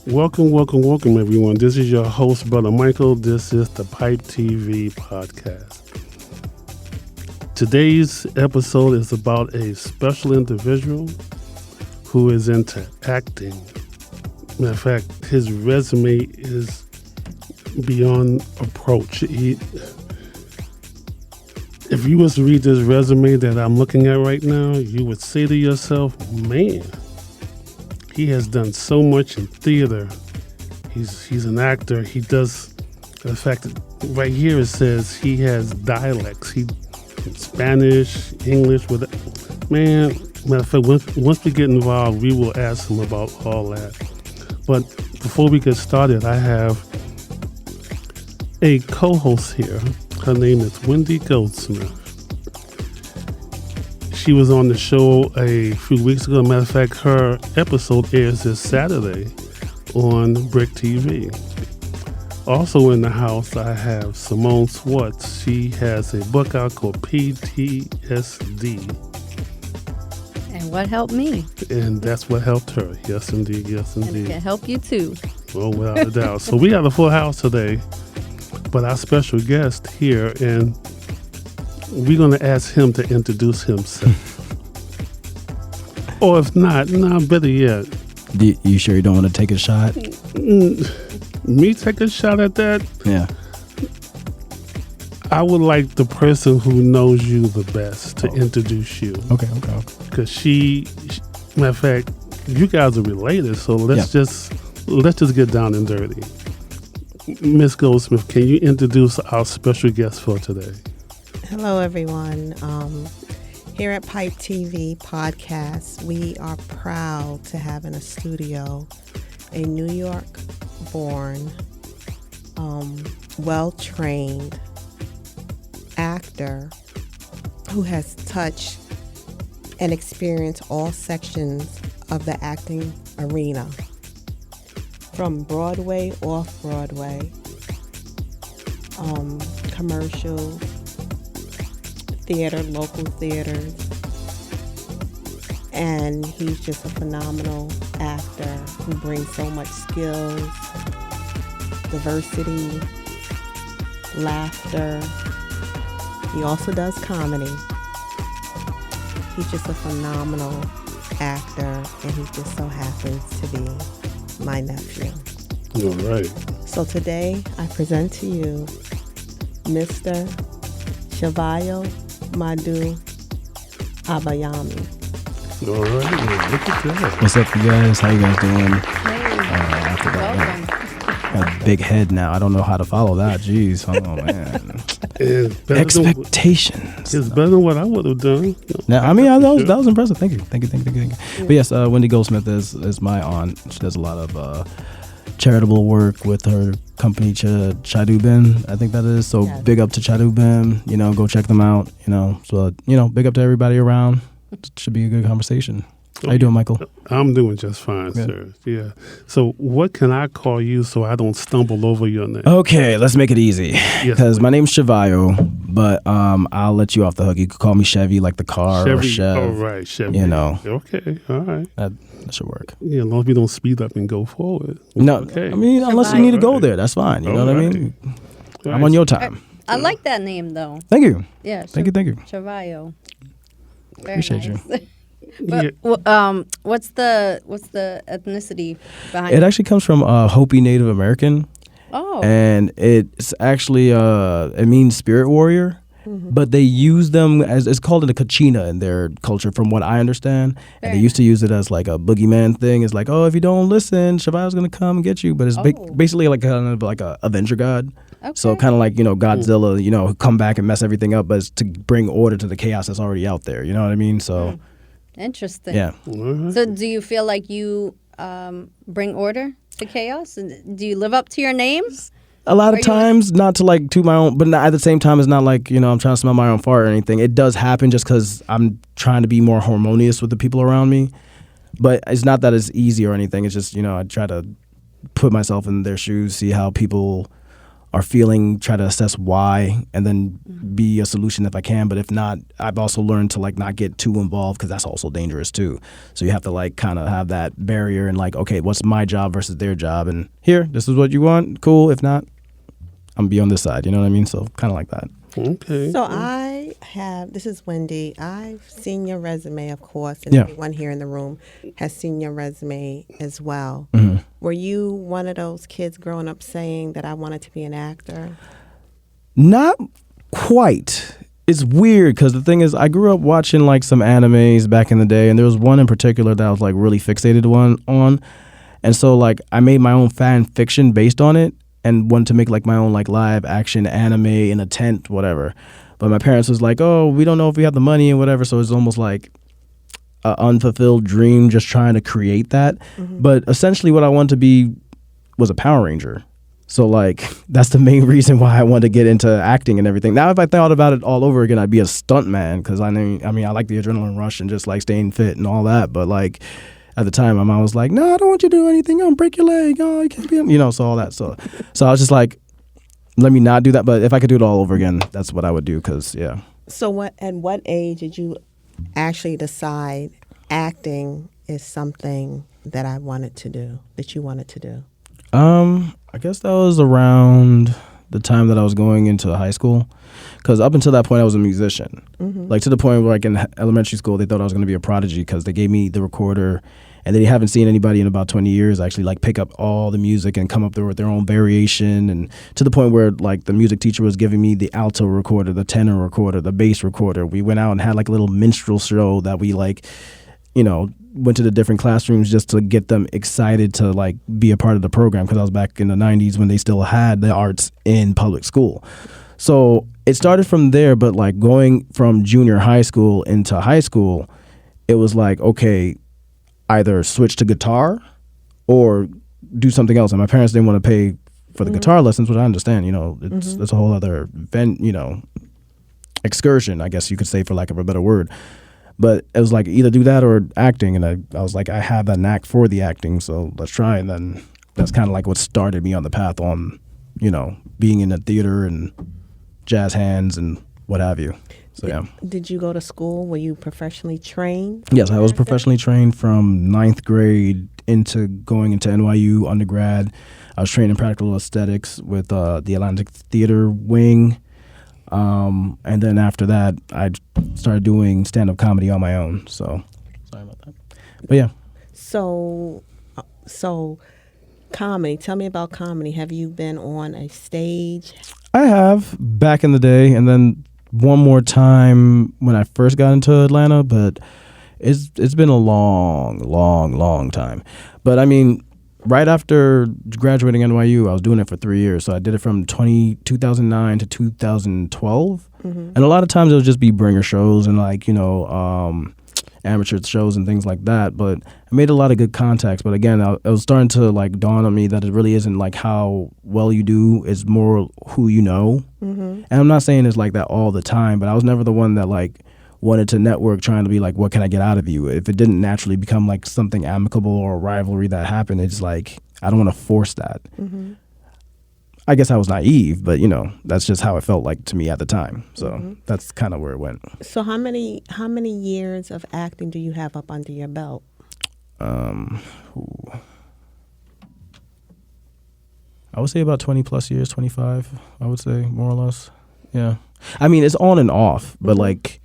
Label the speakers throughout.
Speaker 1: Welcome, everyone. This is your host, Brother Michael. This is the Pipe TV podcast. Today's episode is about a special individual who is into acting. Matter of fact, his resume is beyond approach. If you was to read this resume that I'm looking at right now, you would say to yourself, man, he has done so much in theater. He's an actor. He does, in fact, right here it says he has dialects. He Spanish, English. Matter of fact, once we get involved, we will ask him about all that. But before we get started, I have a co-host here. Her name is Wendy Goldsmith. She was on the show a few weeks ago. Matter of fact, her episode airs this Saturday on Brick TV. Also in the house, I have Simone Swartz. She has a book out called PTSD.
Speaker 2: And what helped me?
Speaker 1: And that's what helped her. Yes, indeed. Yes, indeed.
Speaker 2: And it can help you too.
Speaker 1: Well, without a doubt. So we got a full house today. But our special guest here, and we're going to ask him to introduce himself. Or if not, better yet.
Speaker 3: You sure you don't want to take a shot?
Speaker 1: Me take a shot at that?
Speaker 3: Yeah.
Speaker 1: I would like the person who knows you the best to introduce you.
Speaker 3: Okay.
Speaker 1: Because matter of fact, you guys are related, so let's just get down and dirty. Miss Goldsmith, can you introduce our special guest for today?
Speaker 4: Hello, everyone. Here at Pipe TV Podcast, we are proud to have in a studio a New York-born, well-trained actor who has touched and experienced all sections of the acting arena. From Broadway, off-Broadway, commercials, theater, local theaters, and he's just a phenomenal actor who brings so much skills, diversity, laughter. He also does comedy. He's just a phenomenal actor, and he just so happens to be my nephew.
Speaker 1: All right.
Speaker 4: So today I present to you Mr. Cheveyo Madu Abayomi.
Speaker 1: All right. Look at that.
Speaker 3: What's up, you guys? How you guys doing?
Speaker 2: Hey, welcome.
Speaker 3: A big head now. I don't know how to follow that. Jeez. Oh, man. Expectations.
Speaker 1: It's better than what I would have done.
Speaker 3: Now, I mean, that was impressive. Thank you. But yes, Wendy Goldsmith is my aunt. She does a lot of charitable work with her company, Chadu Ben, I think that is. So yes. Big up to Chadu Ben. Go check them out. So big up to everybody around. It should be a good conversation. How you doing, Michael?
Speaker 1: I'm doing just fine, sir. Yeah. So what can I call you so I don't stumble over your name?
Speaker 3: Okay, let's make it easy. Because my name's Cheveyo, but I'll let you off the hook. You could call me Chevy, like the car,
Speaker 1: Chevy,
Speaker 3: or Chev.
Speaker 1: Oh, right, Chevy. Okay, all right.
Speaker 3: That should work.
Speaker 1: Yeah, as long as we don't speed up and go forward.
Speaker 3: No,
Speaker 1: okay.
Speaker 3: I mean, unless you need to go there, that's fine. You know what I mean? I'm on your time.
Speaker 2: I like that name, though.
Speaker 3: Thank you.
Speaker 2: Yeah.
Speaker 3: Thank you.
Speaker 2: Cheveyo.
Speaker 3: Appreciate
Speaker 2: nice.
Speaker 3: you.
Speaker 2: But what's the ethnicity behind it?
Speaker 3: It actually comes from Hopi Native American.
Speaker 2: Oh.
Speaker 3: And it's actually it means spirit warrior. Mm-hmm. But they use them as, it's called a kachina in their culture, from what I understand. And they used to use it as like a boogeyman thing. It's like, oh, if you don't listen, Cheveyo's going to come and get you. But it's basically like kind of like a avenger god. Okay. So kind of like, Godzilla, come back and mess everything up, but it's to bring order to the chaos that's already out there. You know what I mean? So.
Speaker 2: Interesting.
Speaker 3: Yeah.
Speaker 2: So do you feel like you bring order to chaos? Do you live up to your names?
Speaker 3: A lot of times, not to like to my own, but at the same time, it's not like, I'm trying to smell my own fart or anything. It does happen just because I'm trying to be more harmonious with the people around me. But it's not that it's easy or anything. It's just, I try to put myself in their shoes, see how people are feeling, try to assess why, and then be a solution if I can. But if not, I've also learned to like not get too involved because that's also dangerous too. So you have to like kind of have that barrier and like, okay, what's my job versus their job? And here, this is what you want. Cool. If not, I'm gonna be on this side. You know what I mean? So kind of like that.
Speaker 1: Okay.
Speaker 4: So this is Wendy. I've seen your resume, of course, and
Speaker 3: Yeah.
Speaker 4: everyone here in the room has seen your resume as well.
Speaker 3: Mm-hmm.
Speaker 4: Were you one of those kids growing up saying that I wanted to be an actor?
Speaker 3: Not quite. It's weird because the thing is, I grew up watching like some animes back in the day, and there was one in particular that I was like really fixated on, and so like I made my own fan fiction based on it, and wanted to make like my own like live action anime in a tent, whatever. But my parents was like, oh, we don't know if we have the money and whatever, so it's almost like an unfulfilled dream, just trying to create that.
Speaker 4: Mm-hmm.
Speaker 3: But essentially, what I wanted to be was a Power Ranger. So, like, that's the main reason why I wanted to get into acting and everything. Now, if I thought about it all over again, I'd be a stunt man because I like the adrenaline rush and just, like, staying fit and all that. But, like, at the time, my mom was like, no, I don't want you to do anything. I'll break your leg. Oh, you can't be, so all that. So I was just like, let me not do that. But if I could do it all over again, that's what I would do because, yeah.
Speaker 4: So at what age did you actually decide acting is something that I wanted to do, that you wanted to do?
Speaker 3: I guess that was around the time that I was going into high school, because up until that point I was a musician.
Speaker 4: Mm-hmm.
Speaker 3: Like to the point where like in elementary school they thought I was going to be a prodigy because they gave me the recorder, and they haven't seen anybody in about 20 years actually like pick up all the music and come up there with their own variation, and to the point where like the music teacher was giving me the alto recorder, the tenor recorder, the bass recorder. We went out and had like a little minstrel show that we like, went to the different classrooms just to get them excited to like be a part of the program, because I was back in the 90s when they still had the arts in public school. So it started from there, but like going from junior high school into high school, it was like, okay, either switch to guitar or do something else. And my parents didn't want to pay for the guitar lessons, which I understand, it's a whole other excursion, I guess you could say, for lack of a better word. But it was like either do that or acting, and I was like, I have that knack for the acting, so let's try. And then that's kind of like what started me on the path on, being in the theater and jazz hands and what have you. So yeah.
Speaker 4: Did you go to school? Were you professionally trained?
Speaker 3: Yes, I was professionally trained from 9th grade into going into NYU undergrad. I was trained in practical aesthetics with the Atlantic Theater wing. And then after that, I started doing stand-up comedy on my own. So, sorry about that. But yeah.
Speaker 4: So comedy. Tell me about comedy. Have you been on a stage?
Speaker 3: I have back in the day, and then one more time when I first got into Atlanta. But it's been a long time. But I mean, right after graduating NYU, I was doing it for 3 years. So I did it from 2009 to 2012. Mm-hmm. And a lot of times it would just be bringer shows and like, amateur shows and things like that. But I made a lot of good contacts. But again, it was starting to like dawn on me that it really isn't like how well you do. It's more who you know. Mm-hmm. And I'm not saying it's like that all the time, but I was never the one that like wanted to network trying to be like, what can I get out of you? If it didn't naturally become like something amicable or a rivalry that happened, it's like, I don't want to force that. Mm-hmm. I guess I was naive, but that's just how it felt like to me at the time. So that's kind of where it went.
Speaker 4: So how many years of acting do you have up under your belt?
Speaker 3: I would say about 20 plus years, 25, I would say, more or less. Yeah. I mean, it's on and off, but like,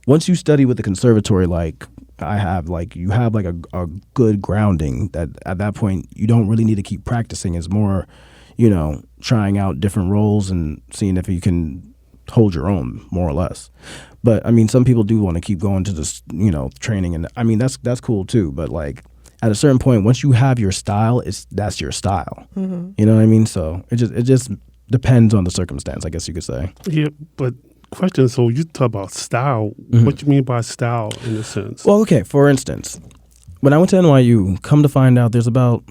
Speaker 3: once you study with the conservatory, like I have, like you have like a good grounding that at that point you don't really need to keep practicing. It's more, trying out different roles and seeing if you can hold your own, more or less. But I mean, some people do want to keep going to this, training, and I mean that's cool too. But like at a certain point, once you have your style, that's your style. Mm-hmm. You know what I mean? So it just depends on the circumstance, I guess you could say.
Speaker 1: Yeah, but question, so you talk about style. Mm-hmm. What do you mean by style in a sense?
Speaker 3: Well, okay, for instance, when I went to NYU, come to find out there's about,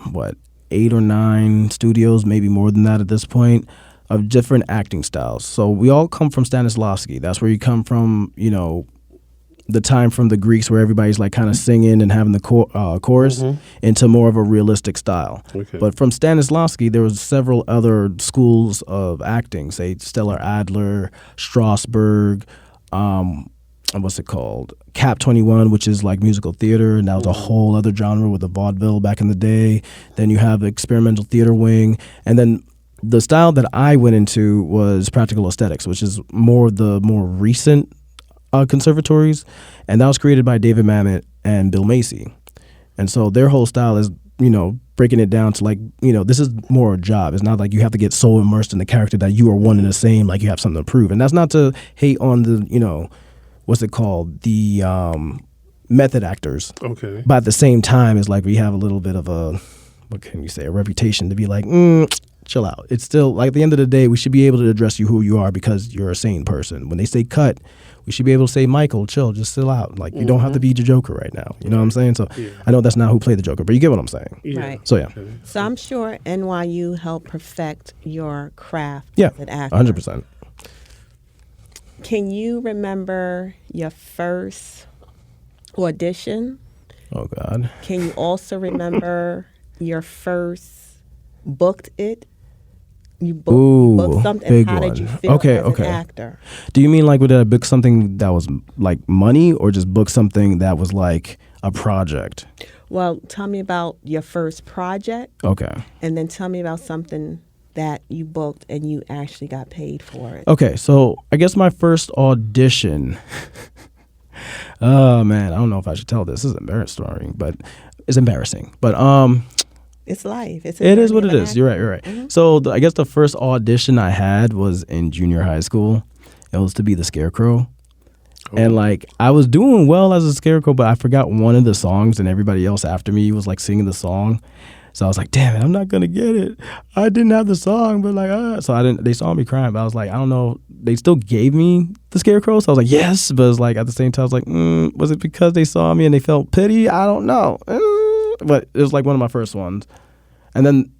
Speaker 3: 8 or 9 studios, maybe more than that at this point, of different acting styles. So we all come from Stanislavski. That's where you come from, the time from the Greeks where everybody's like kind of singing and having the chorus into more of a realistic style.
Speaker 1: Okay.
Speaker 3: But from Stanislavski, there was several other schools of acting, say Stellar Adler, Strasberg, what's it called? Cap 21, which is like musical theater, and that was a whole other genre with the vaudeville back in the day. Then you have the experimental theater wing, and then the style that I went into was practical aesthetics, which is more the more recent conservatories, and that was created by David Mamet and Bill Macy. And so their whole style is, breaking it down to like, this is more a job. It's not like you have to get so immersed in the character that you are one and the same, like you have something to prove. And that's not to hate on the, what's it called? The method actors.
Speaker 1: Okay.
Speaker 3: But at the same time, it's like we have a little bit of a, what can you say, a reputation to be like, chill out. It's still, like, at the end of the day, we should be able to address you who you are because you're a sane person. When they say cut, we should be able to say, Michael, chill, just chill out. Like, you don't have to be the Joker right now. You know what I'm saying? So I know that's not who played the Joker, but you get what I'm saying.
Speaker 1: Yeah.
Speaker 4: Right.
Speaker 3: So, yeah.
Speaker 1: Okay.
Speaker 4: So I'm sure NYU helped perfect your craft
Speaker 3: Yeah,
Speaker 4: as an actor.
Speaker 3: 100%.
Speaker 4: Can you remember your first audition?
Speaker 3: Oh, God.
Speaker 4: Can you also remember your first booked it? You booked something.
Speaker 3: big
Speaker 4: How
Speaker 3: one.
Speaker 4: did you feel
Speaker 3: Okay,
Speaker 4: as
Speaker 3: okay.
Speaker 4: an actor?
Speaker 3: Do you mean like would I book something that was like money or just book something that was like a project?
Speaker 4: Well, tell me about your first project,
Speaker 3: Okay.
Speaker 4: and then tell me about something that you booked and you actually got paid for it.
Speaker 3: Okay, so I guess my first audition. Oh man, I don't know if I should tell this. This is embarrassing, but it's embarrassing. But
Speaker 4: It's life. It
Speaker 3: is what it is. You're right. You're right. So I guess the first audition I had was in junior high school. It was to be the Scarecrow. And like I was doing well as a Scarecrow, but I forgot one of the songs, and everybody else after me was like singing the song. So I was like, damn it, I'm not gonna get it. I didn't have the song, but like, so I didn't. They saw me crying, but I was like, I don't know. They still gave me the Scarecrow, so I was like, yes, but it's like at the same time, I was like, was it because they saw me and they felt pity? I don't know. But it was like one of my first ones, and then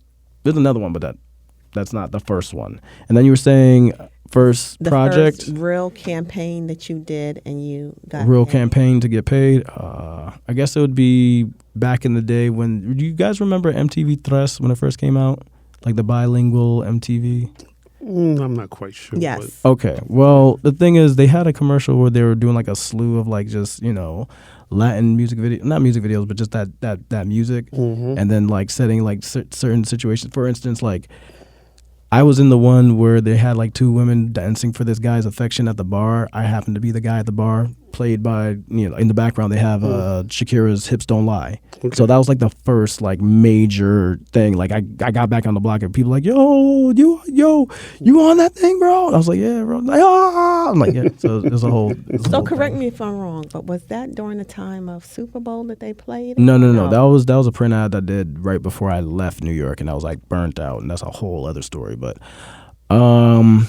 Speaker 3: there's another one, but that's not the first one. And then you were saying first
Speaker 4: The
Speaker 3: project,
Speaker 4: first real campaign that you did and you got
Speaker 3: real
Speaker 4: paid.
Speaker 3: campaign to get paid. I guess it would be back in the day when. Do you guys remember MTV Tres when it first came out, like the bilingual MTV?
Speaker 1: I'm not quite sure.
Speaker 4: Yes.
Speaker 3: Okay. Well, the thing is, they had a commercial where they were doing like a slew of like just Latin music video, not music videos, but just that music, and then like setting like certain situations. For instance, like I was in the one where they had like two women dancing for this guy's affection at the bar. I happened to be the guy at the bar, played by in the background they have Shakira's "Hips Don't Lie."
Speaker 1: Okay.
Speaker 3: So that was like the first like major thing. Like I got back on the block and people like, yo, you on that thing, bro? And I was like, yeah, bro. Like, I'm like, yeah. So there's a whole.
Speaker 4: So correct me if I'm wrong, but was that during the time of Super Bowl that they played?
Speaker 3: No. That was a print ad I did right before I left New York, and I was like burnt out, and that's a whole other story. But that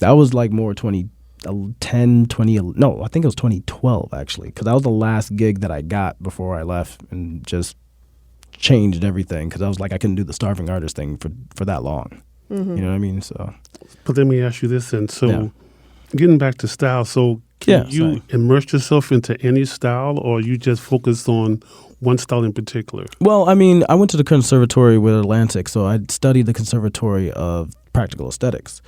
Speaker 3: was like more 2010, 20. No, I think it was 2012 actually, because that was the last gig that I got before I left, and just changed everything because I was like I couldn't do the starving artist thing for that long. You know what I mean? So.
Speaker 1: But let me ask you this then. So,
Speaker 3: Yeah.
Speaker 1: getting back to style, so can you
Speaker 3: sorry.
Speaker 1: immerse yourself into any style, or you just focused on one style in particular?
Speaker 3: Well, I mean, I went to the conservatory with Atlantic, so I studied the conservatory of practical aesthetics.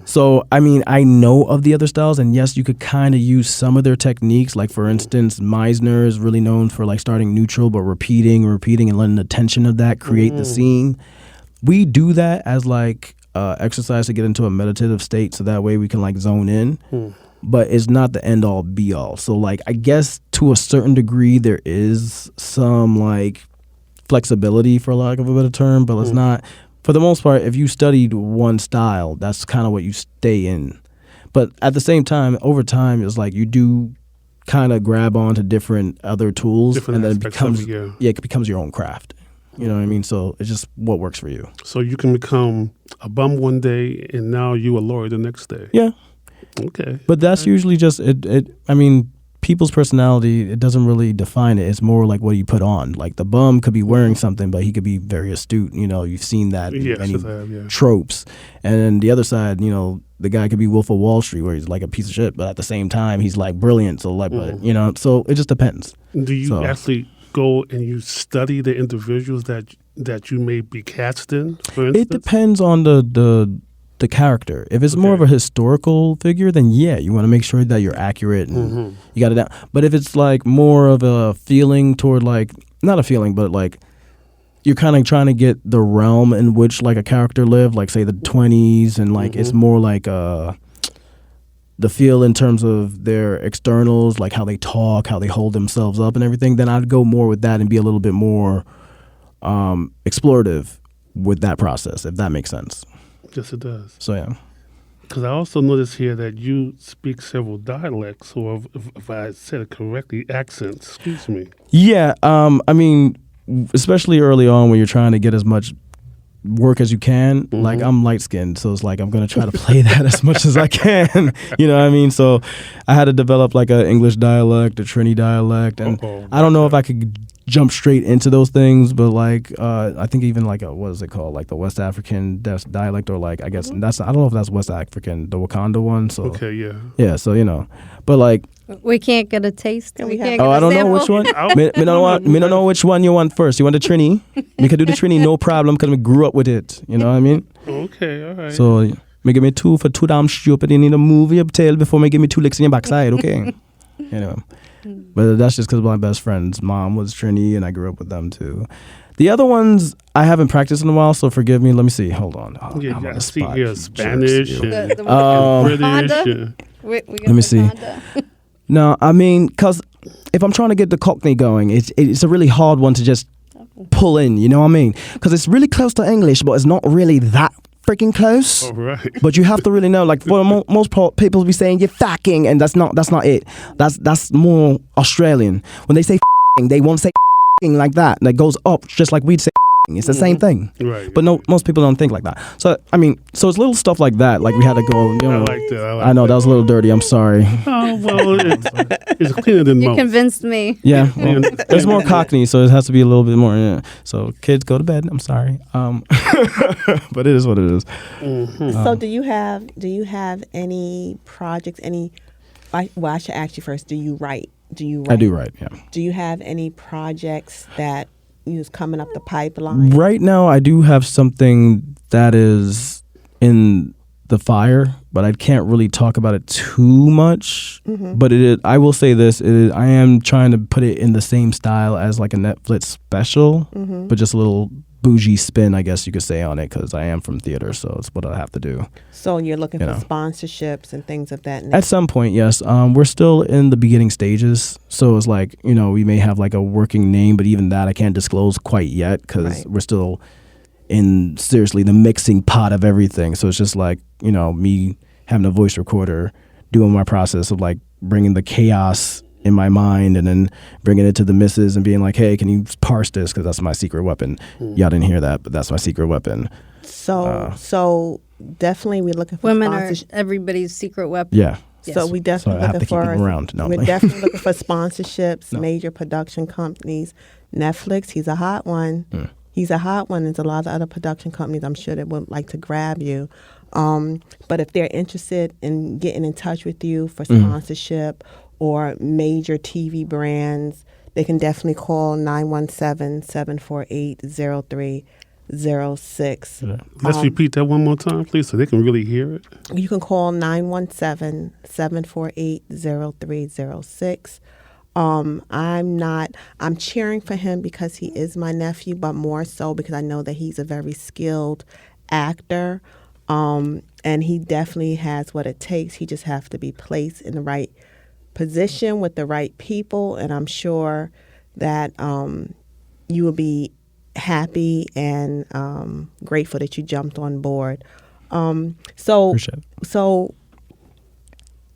Speaker 3: So, I mean, I know of the other styles, and yes, you could kind of use some of their techniques. Like, for instance, Meisner is really known for like starting neutral, but repeating, and letting the tension of that create the scene. We do that as like exercise to get into a meditative state, so that way we can like zone in. But it's not the end all be all. So like I guess to a certain degree there is some like flexibility, for lack of a better term, but it's not. For the most part, if you studied one style, that's kind of what you stay in. But at the same time, over time, it's like you do kind of grab onto different other tools,
Speaker 1: Different
Speaker 3: and then it
Speaker 1: aspects
Speaker 3: becomes
Speaker 1: of it,
Speaker 3: it becomes your own craft. You know what I mean? So it's just what works for you.
Speaker 1: So you can become a bum one day, and now you a lawyer the next day.
Speaker 3: Yeah.
Speaker 1: Okay.
Speaker 3: But that's usually just it. I mean, people's personality, it doesn't really define it. It's more like what you put on. Like the bum could be wearing something, but he could be very astute. You've seen that in
Speaker 1: Yes,
Speaker 3: many
Speaker 1: yes, I have, yeah.
Speaker 3: tropes. And then the other side, the guy could be Wolf of Wall Street, where he's like a piece of shit, but at the same time he's like brilliant. So like, but, you know, so it just depends.
Speaker 1: Do you actually go and you study the individuals that you may be cast in? For instance,
Speaker 3: It depends on the character. If it's more of a historical figure, then yeah, you want to make sure that you're accurate and you got it down. But if it's like more of a feeling toward like, not a feeling, but like you're kind of trying to get the realm in which like a character lived, like say the 20s, and like it's more like the feel in terms of their externals, like how they talk, how they hold themselves up and everything, then I'd go more with that and be a little bit more explorative with that process, if that makes sense.
Speaker 1: Yes, it does.
Speaker 3: So yeah.
Speaker 1: Because I also notice here that you speak several dialects, or if I said it correctly, accents. Excuse me.
Speaker 3: Yeah, I mean, especially early on when you're trying to get as much work as you can. Like I'm light skinned, so it's like I'm gonna try to play that as much as I can. You know what I mean? So I had to develop like an English dialect, a Trini dialect, and I don't know if I could jump straight into those things, but like I think even like what is it called, like the West African dialect, or like I guess that's, I don't know if that's West African, the Wakanda one. So yeah, so you know, but like
Speaker 2: we can't get a taste. We can't get
Speaker 3: I
Speaker 2: a
Speaker 3: don't
Speaker 2: sample?
Speaker 3: know which one. me don't know which one you want first. You want the Trini? We can do the Trini, no problem, because we grew up with it. You know what I mean?
Speaker 1: Okay, all right.
Speaker 3: So me give me two for too damn stupid. You need to move your tail before me give me 2 licks in your backside. Okay. You know. But that's just because my best friend's mom was Trini, and I grew up with them too. The other ones I haven't practiced in a while, so forgive me. Let me see. Hold on.
Speaker 1: Yeah, I see here Spanish and
Speaker 2: British.
Speaker 3: Let me see. No, I mean, because if I'm trying to get the Cockney going, it's a really hard one to just pull in, you know what I mean? Because it's really close to English, but it's not really that freaking close.
Speaker 1: All right.
Speaker 3: But you have to really know, like for most people be saying you're fucking, and that's not it. That's more Australian. When they say f***ing, they won't say f***ing like that. That goes up just like we'd say f***ing. It's the same thing.
Speaker 1: Right.
Speaker 3: But no, most people don't think like that. So I mean, so it's little stuff like that. Like we had to go. You know,
Speaker 1: I like that.
Speaker 3: I know that was a little dirty. I'm sorry.
Speaker 1: Oh well, it's cleaner than
Speaker 2: You
Speaker 1: most.
Speaker 2: convinced me.
Speaker 3: Yeah, well, there's more Cockney, so it has to be a little bit more. Yeah. So kids, go to bed. I'm sorry. But it is what it is.
Speaker 4: So do you have any projects? Well, I should ask you first. Do you write?
Speaker 3: I do write. Yeah.
Speaker 4: Do you have any projects that is coming up the pipeline?
Speaker 3: Right now, I do have something that is in the fire, but I can't really talk about it too much. But I will say this: I am trying to put it in the same style as like a Netflix special, but just a little bougie spin, I guess you could say, on it, because I am from theater, so it's what I have to do.
Speaker 4: So you're looking for sponsorships and things of that nature?
Speaker 3: At some point, yes. We're still in the beginning stages, so it's like, you know, we may have like a working name, but even that I can't disclose quite yet, because we're still in, seriously, the mixing pot of everything. So it's just like, you know, me having a voice recorder, doing my process of like bringing the chaos in my mind and then bringing it to the missus and being like, hey, can you parse this, because that's my secret weapon. Y'all didn't hear that, but that's my secret weapon.
Speaker 4: So definitely we're looking for
Speaker 2: women are everybody's secret weapon.
Speaker 3: Yeah.
Speaker 4: So we definitely
Speaker 3: I have to keep them around. No,
Speaker 4: we're definitely looking for sponsorships, major production companies. Netflix, he's a hot one. He's a hot one. There's a lot of other production companies I'm sure that would like to grab you. But if they're interested in getting in touch with you for sponsorship or major TV brands, they can definitely call 917-748-0306.
Speaker 1: Let's repeat that one more time, please, so they can really hear it.
Speaker 4: You can call 917-748-0306. I'm cheering for him because he is my nephew, but more so because I know that he's a very skilled actor. And he definitely has what it takes. He just has to be placed in the right position with the right people, and I'm sure that you will be happy and grateful that you jumped on board. So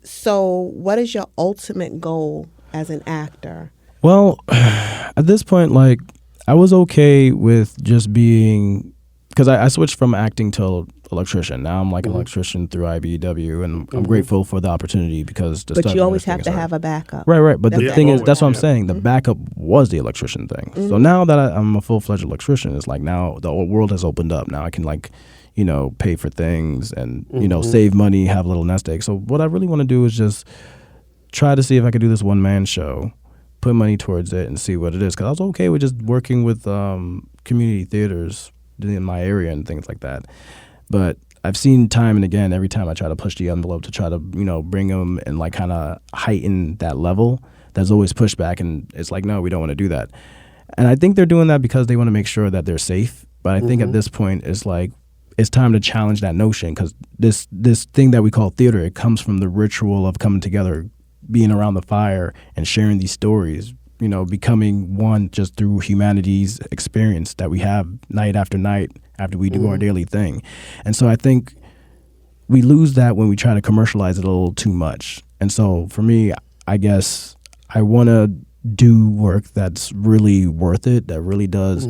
Speaker 4: what is your ultimate goal as an actor?
Speaker 3: Well, at this point, like, I was okay with just being, because I switched from acting to electrician. Now I'm like an electrician through IBEW, and I'm grateful for the opportunity, because
Speaker 4: but you always have to have a backup.
Speaker 3: Right. But the thing is, that's what I'm saying. The backup was the electrician thing. So now that I'm a full-fledged electrician, it's like now the world has opened up. Now I can, like, pay for things and, save money, have a little nest egg. So what I really want to do is just try to see if I could do this one-man show, put money towards it and see what it is. Because I was okay with just working with community theaters in my area and things like that. But I've seen time and again, every time I try to push the envelope to try to, bring them and like kind of heighten that level, there's always pushback. And it's like, no, we don't want to do that. And I think they're doing that because they want to make sure that they're safe. But I think at this point, it's like, it's time to challenge that notion, because this thing that we call theater, it comes from the ritual of coming together, being around the fire and sharing these stories, becoming one just through humanity's experience that we have night after night after we do our daily thing. And so I think we lose that when we try to commercialize it a little too much. And so for me, I guess I want to do work that's really worth it, that really does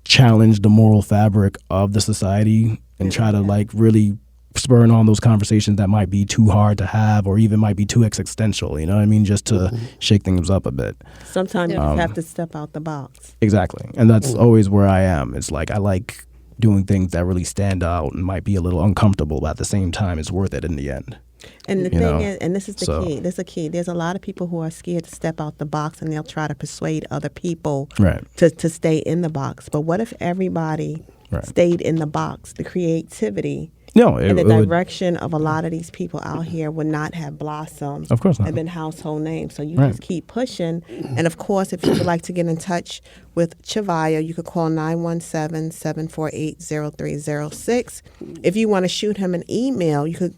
Speaker 3: challenge the moral fabric of the society and try to like really spurring on those conversations that might be too hard to have or even might be too existential, just to shake things up a bit.
Speaker 4: Sometimes you have to step out the box.
Speaker 3: Exactly. And that's always where I am. It's like I like doing things that really stand out and might be a little uncomfortable, but at the same time, it's worth it in the end.
Speaker 4: And the thing is, and this is the key, this is the key, there's a lot of people who are scared to step out the box, and they'll try to persuade other people to stay in the box. But what if everybody stayed in the box? The creativity and the direction of a lot of these people out here would not have blossomed.
Speaker 3: Of course not.
Speaker 4: And been household names. So you just keep pushing. And of course, if you would like to get in touch with Cheveyo, you could call 917-748-0306. If you want to shoot him an email, you could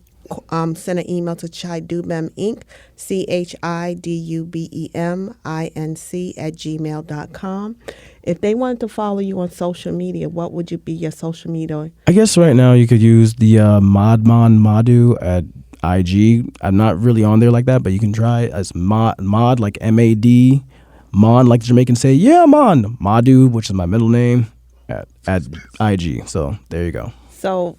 Speaker 4: send an email to Chidubem Inc., CHIDUBEMINC @gmail.com. If they wanted to follow you on social media, what would you be your social media?
Speaker 3: I guess right now you could use the Madman Madu at IG. I'm not really on there like that, but you can try as Mod like MAD, Mon like the Jamaicans say, yeah, Mon, Madu, which is my middle name, at IG. So there you go.
Speaker 4: So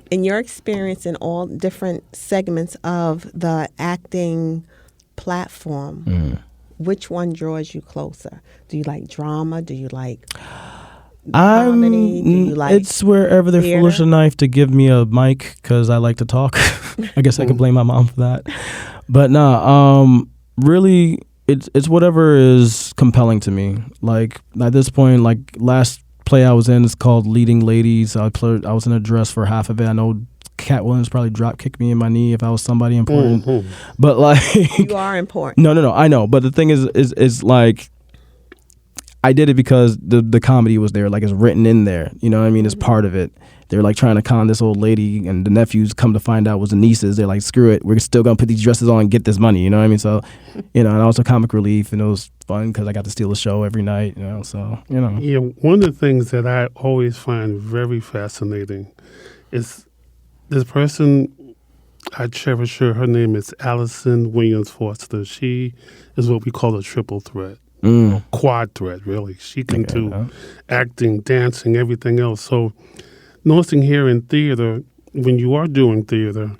Speaker 4: in your experience in all different segments of the acting platform, which one draws you closer? Do you like drama? Do you like comedy? Do you like
Speaker 3: it's wherever they're foolish enough to give me a mic because I like to talk. I guess I could blame my mom for that. But really, it's whatever is compelling to me. Like at this point, like last play I was in is called Leading Ladies. I was in a dress for half of it. I know Cat Williams probably drop kick me in my knee if I was somebody important. But like
Speaker 4: you are important.
Speaker 3: No, I know. But the thing is like I did it because the comedy was there, like it's written in there. You know what I mean? It's part of it. They're like trying to con this old lady, and the nephews come to find out was the nieces. They're like, screw it, we're still gonna put these dresses on and get this money. You know what I mean? So, and also comic relief, and it was fun because I got to steal the show every night. So.
Speaker 1: Yeah, one of the things that I always find very fascinating is this person. I cherish her. Her name is Allison Williams Foster. She is what we call a triple threat. Quad threat, really. She can do acting, dancing, everything else. So noticing here in theater, when you are doing theater,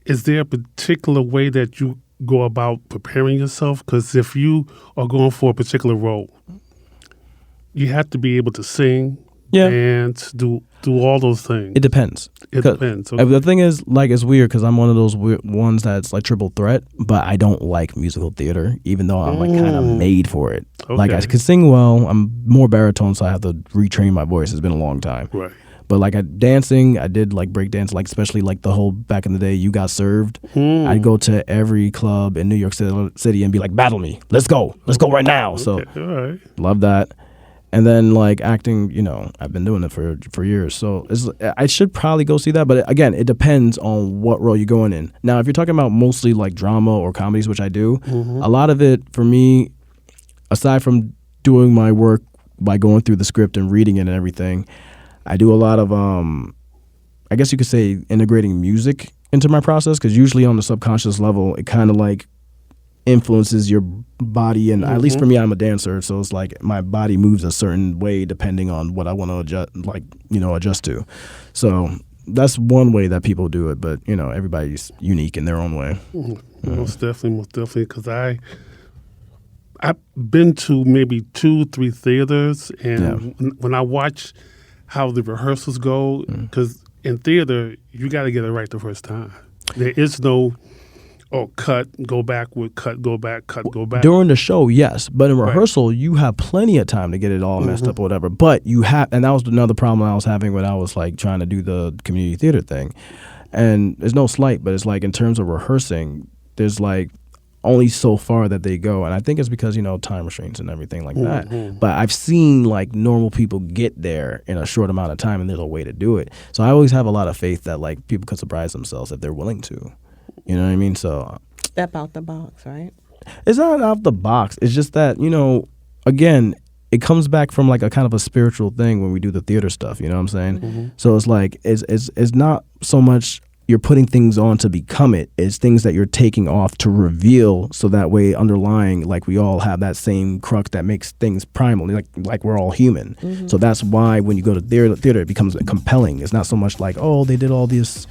Speaker 1: is there a particular way that you go about preparing yourself? Because if you are going for a particular role, you have to be able to sing, dance, do all those things.
Speaker 3: It depends.
Speaker 1: It depends. Okay.
Speaker 3: The thing is, like, it's weird because I'm one of those ones that's like triple threat, but I don't like musical theater, even though I'm like kind of made for it. Okay. Like I can sing well. I'm more baritone, so I have to retrain my voice. It's been a long time.
Speaker 1: Right.
Speaker 3: But like dancing, I did like break dance, like especially like the whole back in the day, You Got Served. I'd go to every club in New York City and be like, battle me. Let's go right now.
Speaker 1: Okay.
Speaker 3: So
Speaker 1: all right.
Speaker 3: Love that. And then like acting, I've been doing it for years. So I should probably go see that. But again, it depends on what role you're going in. Now, if you're talking about mostly like drama or comedies, which I do, a lot of it for me, aside from doing my work by going through the script and reading it and everything, I do a lot of, I guess you could say, integrating music into my process. Because usually on the subconscious level, it kind of like influences your body, and at least for me, I'm a dancer, so it's like my body moves a certain way depending on what I want to adjust to. So that's one way that people do it, but everybody's unique in their own way.
Speaker 1: Most definitely, because I've been to maybe 2-3 theaters, and when I watch how the rehearsals go. Because in theater, you got to get it right the first time. There is no, cut, go backward, cut, go back, cut, go back.
Speaker 3: During the show, yes, but in rehearsal, you have plenty of time to get it all messed up or whatever. But you have, and that was another problem I was having when I was like trying to do the community theater thing. And there's no slight, but it's like in terms of rehearsing, there's like only so far that they go, and I think it's because time restraints and everything like that. But I've seen like normal people get there in a short amount of time, and there's a way to do it. So I always have a lot of faith that like people could surprise themselves if they're willing to. You know what I mean? So
Speaker 4: Step out the box, right?
Speaker 3: it's not out the box. It's just that again, it comes back from like a kind of a spiritual thing when we do the theater stuff. You know what I'm saying? So it's like it's not so much you're putting things on to become it. It's things that you're taking off to reveal, so that way underlying, like we all have that same crux that makes things primal, like we're all human. So that's why when you go to theater, it becomes compelling. It's not so much like, oh, they did all this,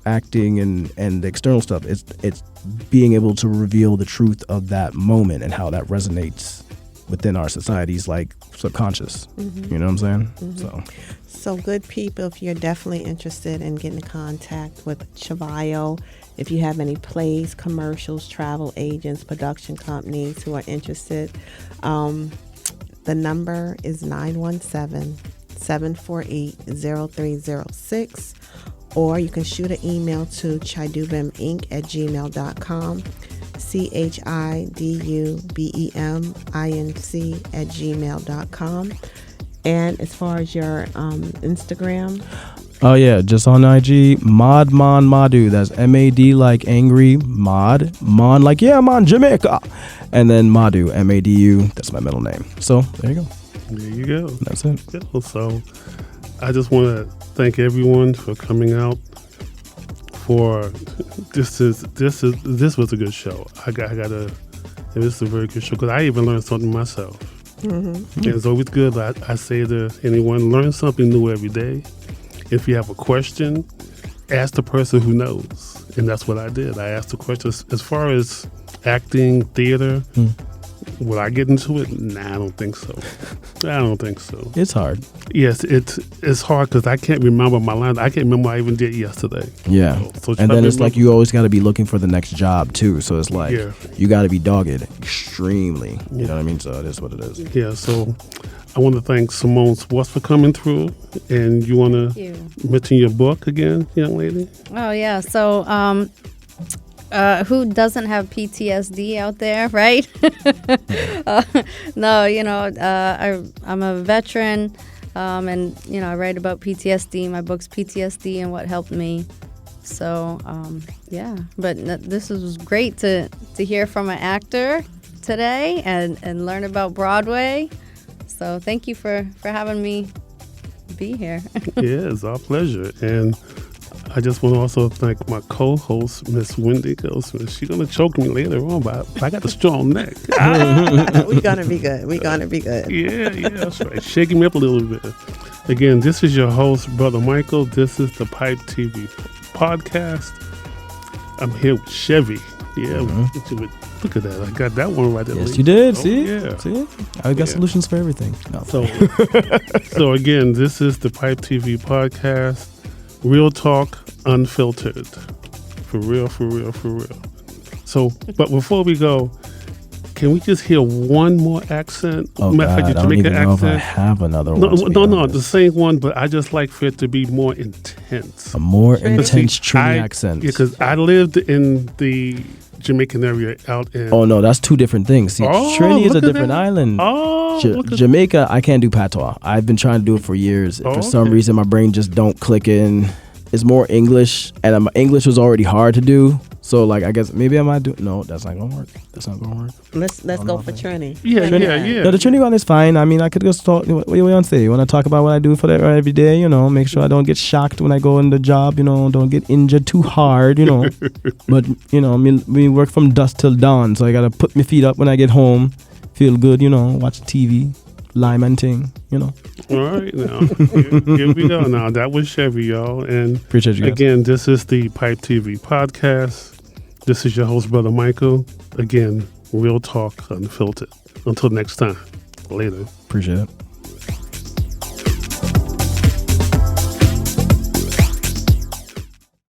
Speaker 3: acting and the external stuff. It's being able to reveal the truth of that moment and how that resonates within our society's like subconscious. You know what I'm saying?
Speaker 4: So good people, if you're definitely interested in getting in contact with Cheveyo, if you have any plays, commercials, travel agents, production companies who are interested, the number is 917-748-0306, or you can shoot an email to chidubeminc@gmail.com, chidubeminc@gmail.com. And as far as your Instagram?
Speaker 3: Oh yeah, just on IG, Mon Madu. That's MAD like angry, Mon like yeah, I'm on Jamaica, and then Madu, MADU. That's my middle name. So there you go.
Speaker 1: There you go.
Speaker 3: That's it.
Speaker 1: So I just want to thank everyone for coming out. This was a good show. This is a very good show because I even learned something myself. And it's always good. I say to anyone, learn something new every day. If you have a question, ask the person who knows. And that's what I did. I asked the questions. As far as acting, theater, will I get into it? Nah, I don't think so.
Speaker 3: It's hard.
Speaker 1: Yes, it's hard because I can't remember my lines. I can't remember what I even did yesterday.
Speaker 3: Yeah.
Speaker 1: So
Speaker 3: and then it's like you always got to be looking for the next job too. So it's like you got to be dogged extremely. You know what I mean? So it is what it is.
Speaker 1: Yeah. So I want to thank Simone Swartz for coming through. And you want to mention your book again, young lady?
Speaker 2: Oh, yeah. So who doesn't have PTSD out there, right? No, I'm a veteran, and I write about PTSD. My book's PTSD and what helped me. So but this was great to hear from an actor today and learn about Broadway. So thank you for having me be here.
Speaker 1: Yeah, it's our pleasure. And I just want to also thank my co-host, Miss Wendy Goldsmith. She's going to choke me later on, but I got a strong neck.
Speaker 4: We're going to be good.
Speaker 1: Yeah, that's right. Shaking me up a little bit. Again, this is your host, Brother Michael. This is the Pipe TV podcast. I'm here with Chevy. Yeah, look at that. I got that one right there.
Speaker 3: Yes, you did. See?
Speaker 1: Yeah.
Speaker 3: See? I got solutions for everything. No.
Speaker 1: So again, this is the Pipe TV podcast. Real talk, unfiltered. For real. So, but before we go, can we just hear one more accent?
Speaker 3: Oh, God, I don't even know if I have another one.
Speaker 1: No, the same one, but I just like for it to be more intense.
Speaker 3: A more intense Trini accent.
Speaker 1: Yeah, because I lived in the Jamaican area out in...
Speaker 3: Oh, no, that's two different things. See, Trini is a different island. Jamaica, I can't do patois. I've been trying to do it for years. For some reason, my brain just don't click in. It's more English, and English was already hard to do. So, like, I guess maybe I might do... No, that's not going to work.
Speaker 4: Let's go for Trini.
Speaker 1: Yeah.
Speaker 3: No, the Trini one is fine. I mean, I could just talk... What do you want to say? You want to talk about what I do for that every day, make sure I don't get shocked when I go in the job, don't get injured too hard, But, we work from dusk till dawn, so I got to put my feet up when I get home, feel good, watch TV, lime and ting,
Speaker 1: All right, now, here we go. Now, that was Chevy, y'all. And
Speaker 3: appreciate you guys.
Speaker 1: Again, this is the Pipe TV podcast. This is your host, Brother Michael. Again, real talk, unfiltered. Until next time. Later.
Speaker 3: Appreciate it.